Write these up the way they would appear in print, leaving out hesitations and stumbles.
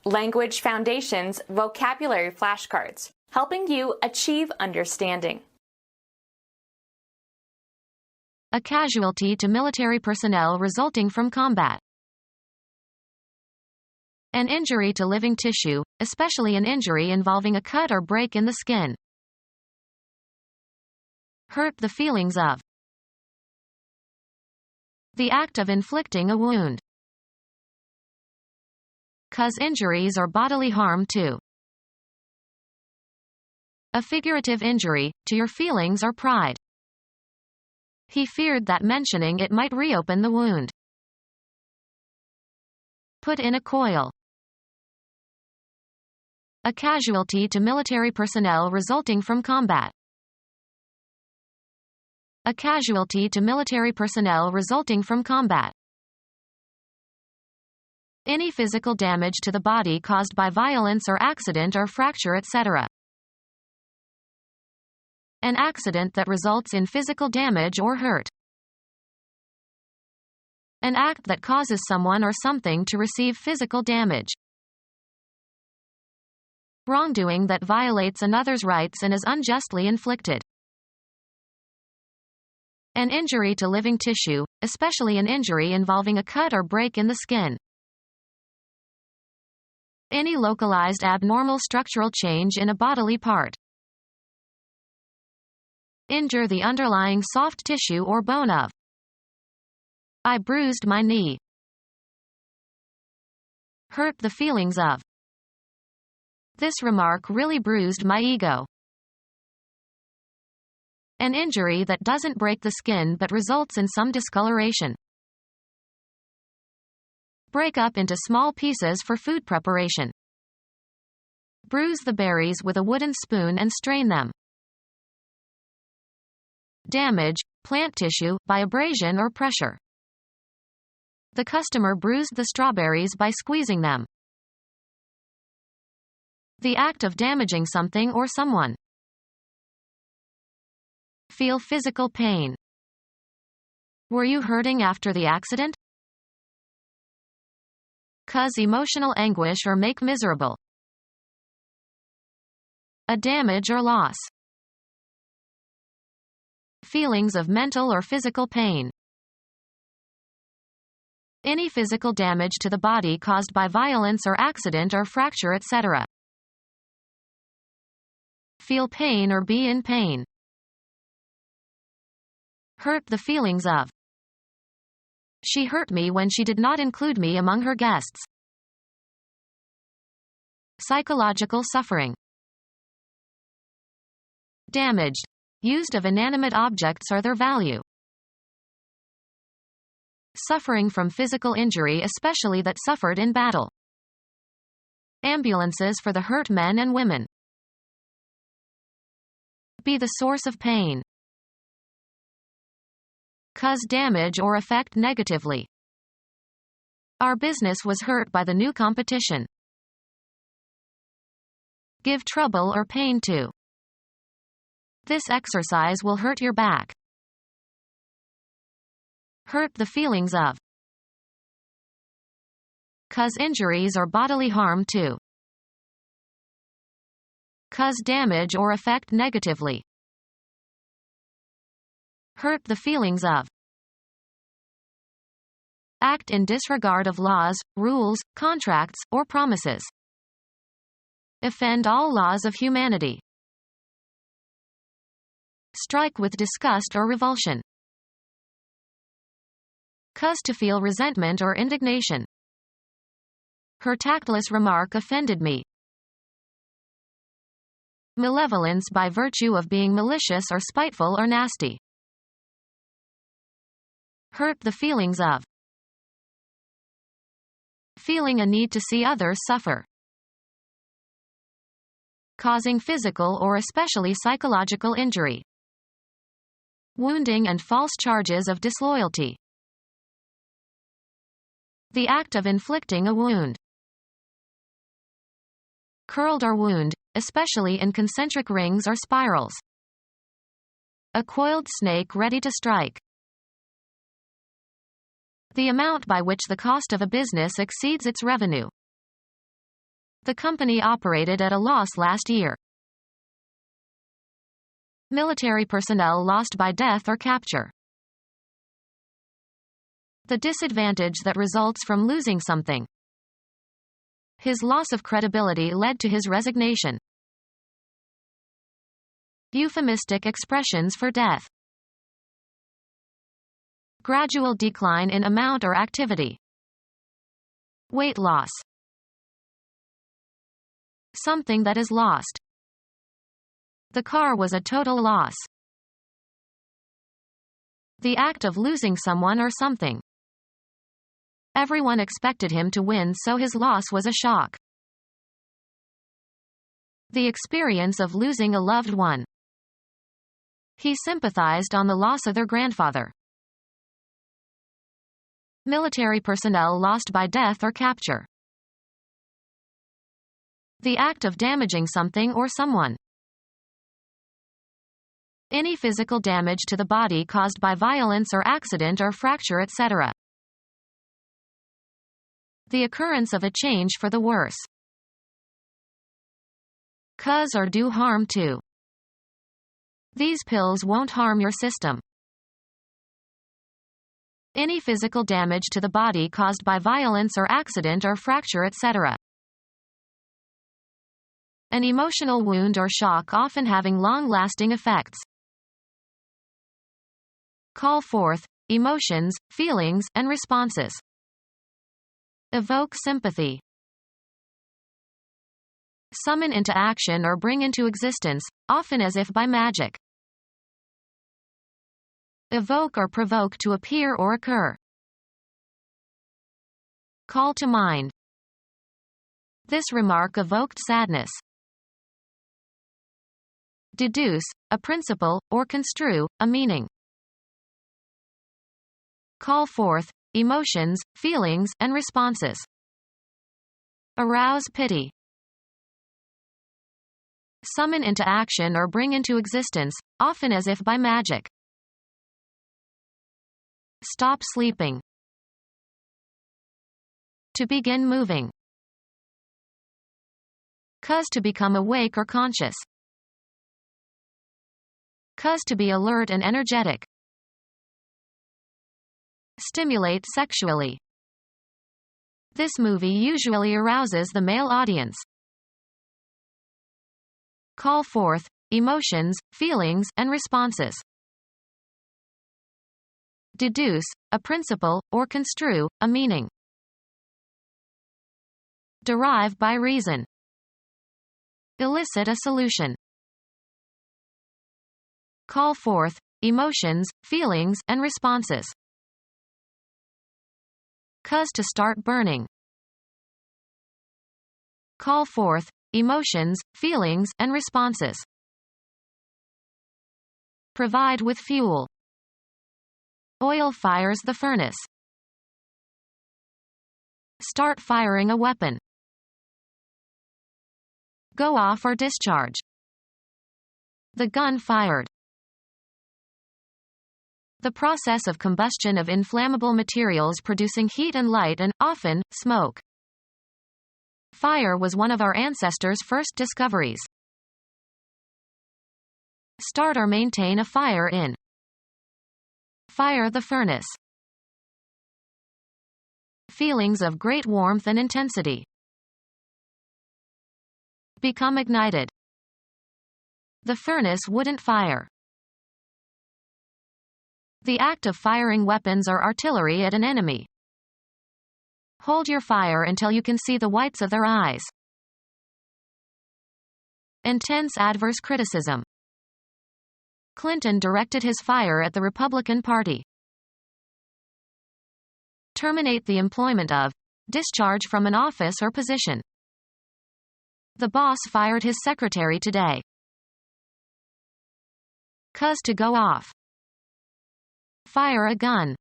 Language Foundations Vocabulary Flashcards, helping you achieve understanding. A casualty to military personnel resulting from combat. An injury to living tissue, especially an injury involving a cut or break in the skin. Hurt the feelings of. The act of inflicting a wound. Cause injuries or bodily harm to. A figurative injury, to your feelings or pride. He feared that mentioning it might reopen the wound. Put in a coil. A casualty to military personnel resulting from combat. A casualty to military personnel resulting from combat. Any physical damage to the body caused by violence or accident or fracture, etc. An accident that results in physical damage or hurt. An act that causes someone or something to receive physical damage. Wrongdoing that violates another's rights and is unjustly inflicted. An injury to living tissue, especially an injury involving a cut or break in the skin. Any localized abnormal structural change in a bodily part. Injure the underlying soft tissue or bone of. I bruised my knee. Hurt the feelings of. This remark really bruised my ego. An injury that doesn't break the skin but results in some discoloration. Break up into small pieces for food preparation. Bruise the berries with a wooden spoon and strain them. Damage, plant tissue, by abrasion or pressure. The customer bruised the strawberries by squeezing them. The act of damaging something or someone. Feel physical pain. Were you hurting after the accident? Cause emotional anguish or make miserable. A damage or loss. Feelings of mental or physical pain. Any physical damage to the body caused by violence or accident or fracture, etc. Feel pain or be in pain. Hurt the feelings of. She hurt me when she did not include me among her guests. Psychological suffering. Damaged. Used of inanimate objects or their value. Suffering from physical injury, especially that suffered in battle. Ambulances for the hurt men and women. Be the source of pain. Cause damage or affect negatively. Our business was hurt by the new competition. Give trouble or pain to. This exercise will hurt your back. Hurt the feelings of. Cause injuries or bodily harm to. Cause damage or affect negatively. Hurt the feelings of. Act in disregard of laws, rules, contracts, or promises. Offend all laws of humanity. Strike with disgust or revulsion. Cause to feel resentment or indignation. Her tactless remark offended me. Malevolence by virtue of being malicious or spiteful or nasty. Hurt the feelings of. Feeling a need to see others suffer. Causing physical or especially psychological injury. Wounding and false charges of disloyalty. The act of inflicting a wound. Curled or wound, especially in concentric rings or spirals. A coiled snake ready to strike. The amount by which the cost of a business exceeds its revenue. The company operated at a loss last year. Military personnel lost by death or capture. The disadvantage that results from losing something. His loss of credibility led to his resignation. Euphemistic expressions for death. Gradual decline in amount or activity. Weight loss. Something that is lost. The car was a total loss. The act of losing someone or something. Everyone expected him to win, so his loss was a shock. The experience of losing a loved one. He sympathized on the loss of their grandfather. Military personnel lost by death or capture. The act of damaging something or someone. Any physical damage to the body caused by violence or accident or fracture, etc. The occurrence of a change for the worse. Cause or do harm to. These pills won't harm your system. Any physical damage to the body caused by violence or accident or fracture, etc. An emotional wound or shock, often having long-lasting effects. Call forth emotions, feelings, and responses. Evoke sympathy. Summon into action or bring into existence, often as if by magic. Evoke or provoke to appear or occur. Call to mind. This remark evoked sadness. Deduce, a principle, or construe, a meaning. Call forth emotions, feelings, and responses. Arouse pity. Summon into action or bring into existence, often as if by magic. Stop sleeping. To begin moving. Cause to become awake or conscious. Cause to be alert and energetic. Stimulate sexually. This movie usually arouses the male audience. Call forth emotions, feelings, and responses. Deduce, a principle, or construe, a meaning. Derive by reason. Elicit a solution. Call forth emotions, feelings, and responses. Cause to start burning. Call forth emotions, feelings, and responses. Provide with fuel. Oil fires the furnace. Start firing a weapon. Go off or discharge. The gun fired. The process of combustion of inflammable materials producing heat and light and, often, smoke. Fire was one of our ancestors' first discoveries. Start or maintain a fire in. Fire the furnace. Feelings of great warmth and intensity. Become ignited. The furnace wouldn't fire. The act of firing weapons or artillery at an enemy. Hold your fire until you can see the whites of their eyes. Intense adverse criticism. Clinton directed his fire at the Republican Party. Terminate the employment of. Discharge from an office or position. The boss fired his secretary today. Cause to go off. Fire a gun.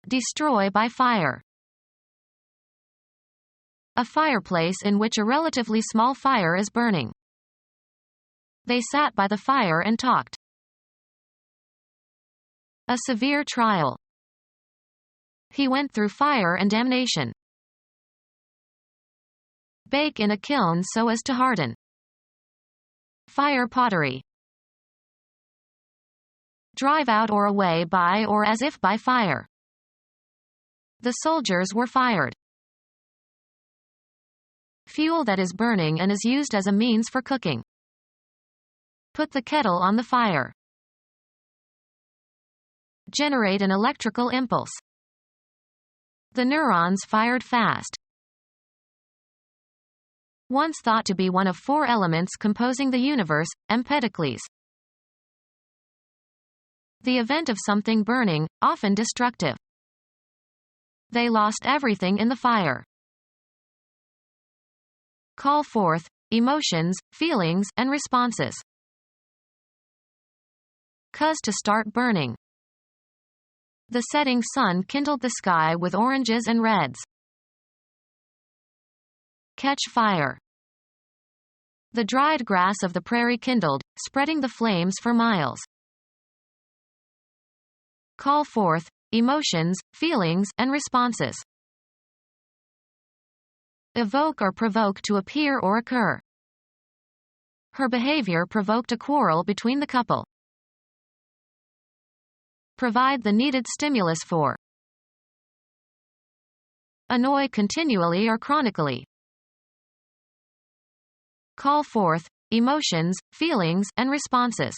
Destroy by fire. A fireplace in which a relatively small fire is burning. They sat by the fire and talked. A severe trial. He went through fire and damnation. Bake in a kiln so as to harden. Fire pottery. Drive out or away by or as if by fire. The soldiers were fired. Fuel that is burning and is used as a means for cooking. Put the kettle on the fire. Generate an electrical impulse. The neurons fired fast. Once thought to be one of 4 elements composing the universe, Empedocles. The event of something burning, often destructive. They lost everything in the fire. Call forth emotions, feelings, and responses. Cause to start burning. The setting sun kindled the sky with oranges and reds. Catch fire. The dried grass of the prairie kindled, spreading the flames for miles. Call forth emotions, feelings, and responses. Evoke or provoke to appear or occur. Her behavior provoked a quarrel between the couple. Provide the needed stimulus for. Annoy continually or chronically. Call forth emotions, feelings, and responses.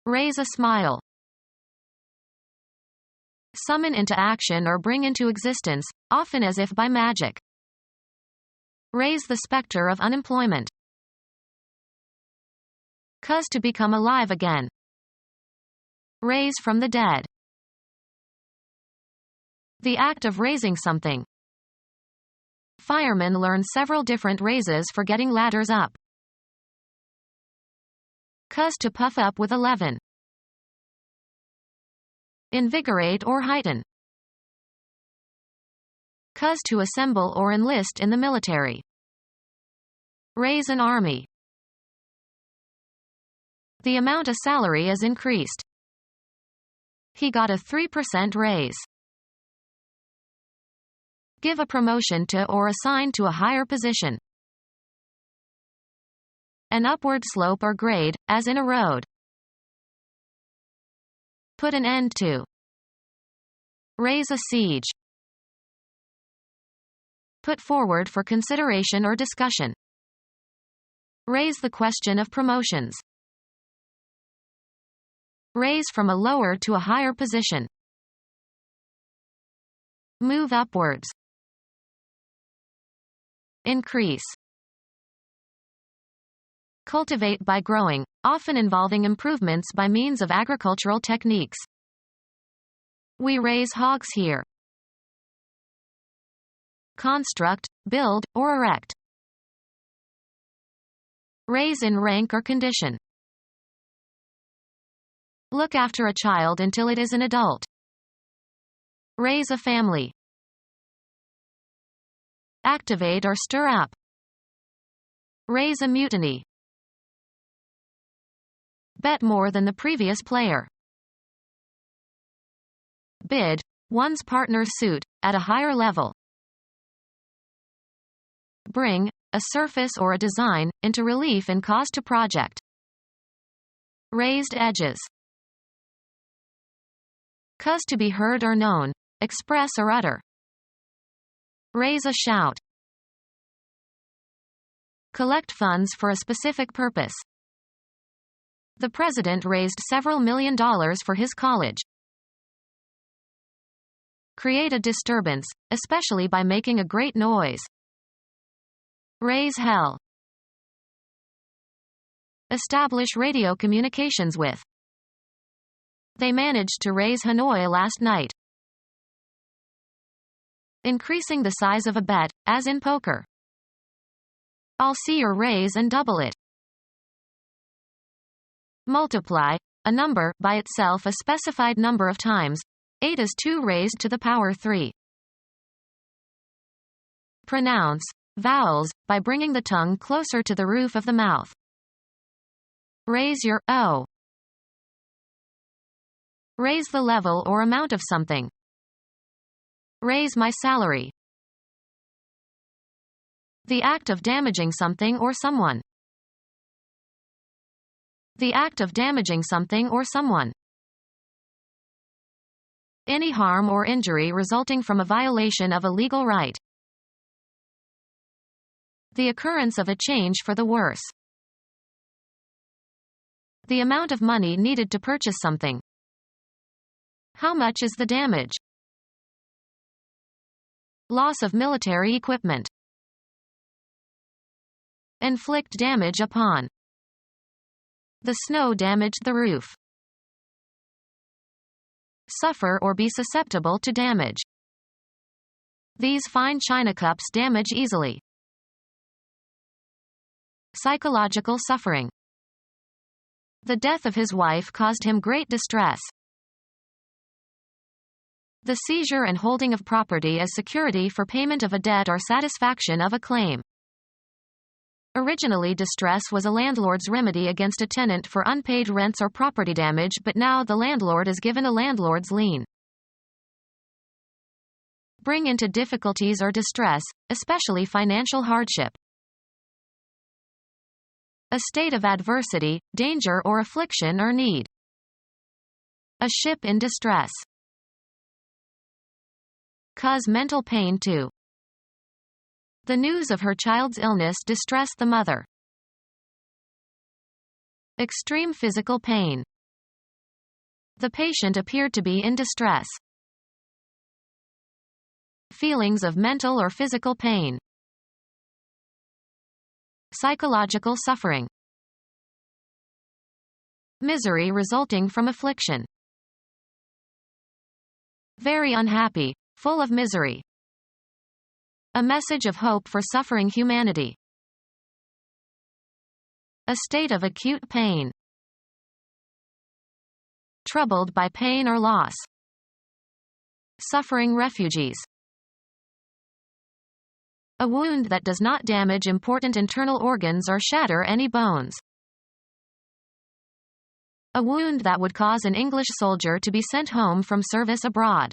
Raise a smile. Summon into action or bring into existence, often as if by magic. Raise the specter of unemployment. Cause to become alive again. Raise from the dead. The act of raising something. Firemen learn several different raises for getting ladders up. Cause to puff up with a leaven. Invigorate or heighten. Cause to assemble or enlist in the military. Raise an army. The amount of salary is increased. He got a 3% raise. Give a promotion to or assign to a higher position. An upward slope or grade, as in a road. Put an end to. Raise a siege. Put forward for consideration or discussion. Raise the question of promotions. Raise from a lower to a higher position. Move upwards. Increase. Cultivate by growing, often involving improvements by means of agricultural techniques. We raise hogs here. Construct, build, or erect. Raise in rank or condition. Look after a child until it is an adult. Raise a family. Activate or stir up. Raise a mutiny. Bet more than the previous player. Bid, one's partner's suit, at a higher level. Bring, a surface or a design, into relief in cause to project. Raised edges. Cause to be heard or known, express or utter. Raise a shout. Collect funds for a specific purpose. The president raised several $1 million for his college. Create a disturbance, especially by making a great noise. Raise hell. Establish radio communications with. They managed to raise Hanoi last night. Increasing the size of a bet, as in poker. I'll see your raise and double it. Multiply, a number, by itself a specified number of times. 8 is 2 raised to the power 3. Pronounce, vowels, by bringing the tongue closer to the roof of the mouth. Raise your O. Raise the level or amount of something. Raise my salary. The act of damaging something or someone. The act of damaging something or someone. Any harm or injury resulting from a violation of a legal right. The occurrence of a change for the worse. The amount of money needed to purchase something. How much is the damage? Loss of military equipment. Inflict damage upon. The snow damaged the roof. Suffer or be susceptible to damage. These fine china cups damage easily. Psychological suffering. The death of his wife caused him great distress. The seizure and holding of property as security for payment of a debt or satisfaction of a claim. Originally, distress was a landlord's remedy against a tenant for unpaid rents or property damage, but now the landlord is given a landlord's lien. Bring into difficulties or distress, especially financial hardship. A state of adversity, danger or affliction or need. A ship in distress. Cause mental pain to. The news of her child's illness distressed the mother. Extreme physical pain. The patient appeared to be in distress. Feelings of mental or physical pain. Psychological suffering. Misery resulting from affliction. Very unhappy, full of misery. A message of hope for suffering humanity. A state of acute pain. Troubled by pain or loss. Suffering refugees. A wound that does not damage important internal organs or shatter any bones. A wound that would cause an English soldier to be sent home from service abroad.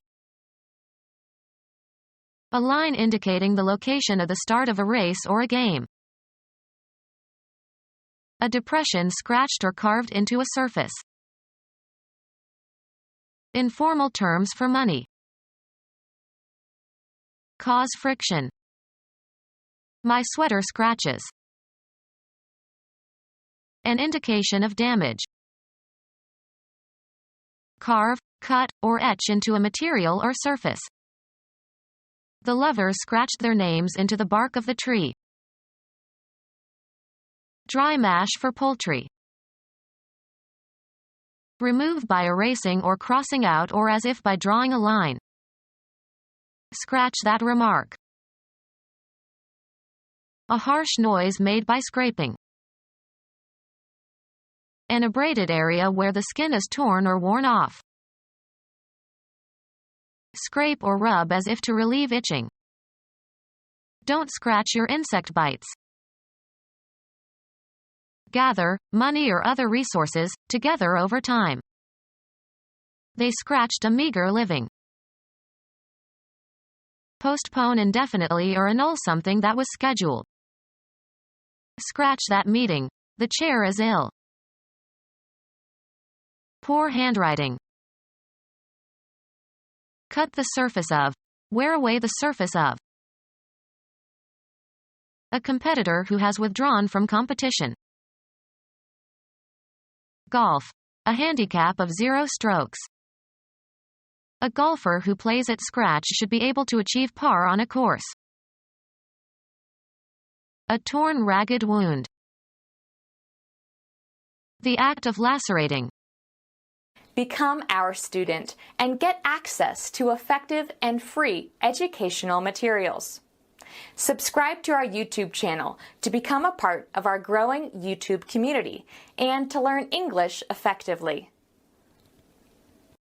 A line indicating the location of the start of a race or a game. A depression scratched or carved into a surface. Informal terms for money. Cause friction. My sweater scratches. An indication of damage. Carve, cut, or etch into a material or surface. The lovers scratched their names into the bark of the tree. Dry mash for poultry. Remove by erasing or crossing out or as if by drawing a line. Scratch that remark. A harsh noise made by scraping. An abraded area where the skin is torn or worn off. Scrape or rub as if to relieve itching. Don't scratch your insect bites. Gather, money or other resources, together over time. They scratched a meager living. Postpone indefinitely or annul something that was scheduled. Scratch that meeting. The chair is ill. Poor handwriting. Cut the surface of. Wear away the surface of. A competitor who has withdrawn from competition. Golf. A handicap of 0 strokes. A golfer who plays at scratch should be able to achieve par on a course. A torn, ragged wound. The act of lacerating. Become our student and get access to effective and free educational materials. Subscribe to our YouTube channel to become a part of our growing YouTube community and to learn English effectively.